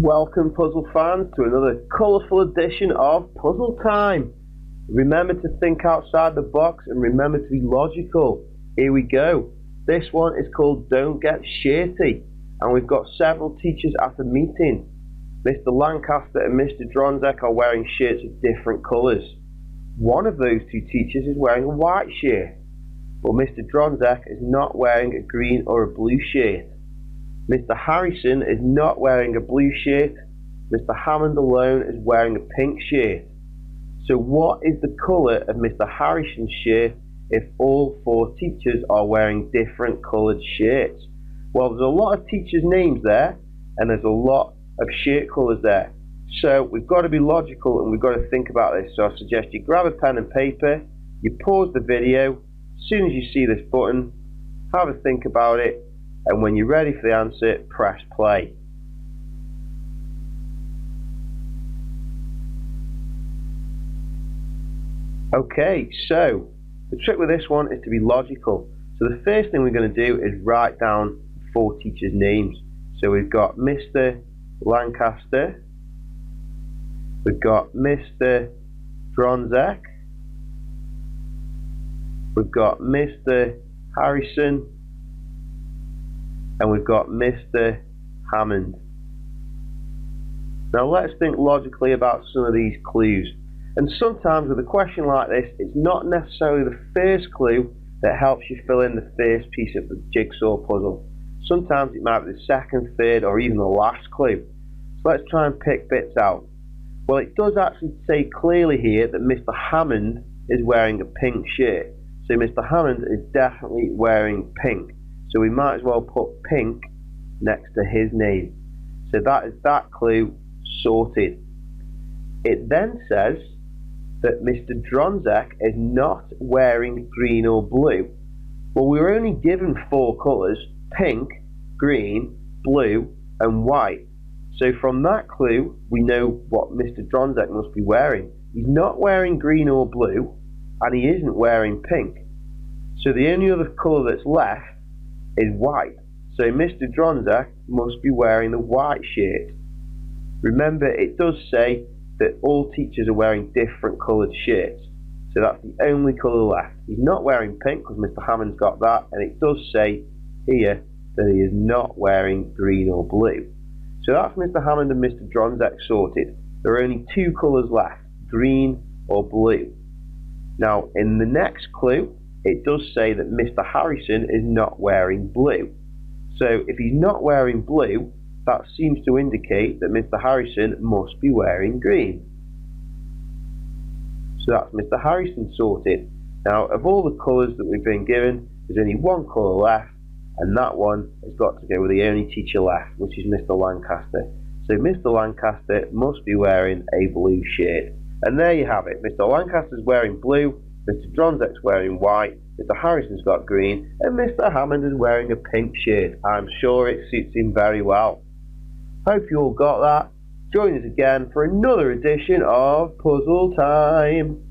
Welcome puzzle fans to another colourful edition of Puzzle Time. Remember to think outside the box and remember to be logical. Here we go. This one is called Don't Get Shirty, and we've got several teachers at a meeting. Mr. Lancaster and Mr. Dronzek are wearing shirts of different colours. One of those two teachers is wearing a white shirt, but Mr. Dronzek is not wearing a green or a blue shirt. Mr. Harrison is not wearing a blue shirt. Mr. Hammond alone is wearing a pink shirt. So what is the colour of Mr. Harrison's shirt if all four teachers are wearing different coloured shirts? Well, there's a lot of teachers' names there, and there's a lot of shirt colours there. So we've got to be logical and we've got to think about this. So I suggest you grab a pen and paper, you pause the video, as soon as you see this button, have a think about it, and when you're ready for the answer, press play. Okay, so the trick with this one is to be logical. So the first thing we're going to do is write down four teachers' names. So we've got Mr. Lancaster, we've got Mr. Dronzek, we've got Mr. Harrison, and we've got Mr. Hammond. Now let's think logically about some of these clues. And sometimes with a question like this, it's not necessarily the first clue that helps you fill in the first piece of the jigsaw puzzle. Sometimes it might be the second, third, or even the last clue. So let's try and pick bits out. Well, it does actually say clearly here that Mr. Hammond is wearing a pink shirt. So Mr. Hammond is definitely wearing pink. So we might as well put pink next to his name. So that is that clue sorted. It then says that Mr. Dronzek is not wearing green or blue. Well, we were only given four colours: pink, green, blue and white. So from that clue we know what Mr. Dronzek must be wearing. He's not wearing green or blue and he isn't wearing pink. So the only other colour that's left is white. So Mr. Dronzek must be wearing the white shirt. Remember, it does say that all teachers are wearing different coloured shirts. So that's the only colour left. He's not wearing pink because Mr. Hammond's got that, and it does say here that he is not wearing green or blue. So that's Mr. Hammond and Mr. Dronzek sorted. There are only two colours left, green or blue. Now in the next clue, it does say that Mr. Harrison is not wearing blue. So if he's not wearing blue, that seems to indicate that Mr. Harrison must be wearing green. So that's Mr. Harrison sorted. Now of all the colours that we've been given, there's only one colour left, and that one has got to go with the only teacher left, which is Mr. Lancaster. So Mr. Lancaster must be wearing a blue shirt. And there you have it. Mr. Lancaster's wearing blue, Mr. Dronzek's wearing white, Mr. Harrison's got green, and Mr. Hammond is wearing a pink shirt. I'm sure it suits him very well. Hope you all got that. Join us again for another edition of Puzzle Time.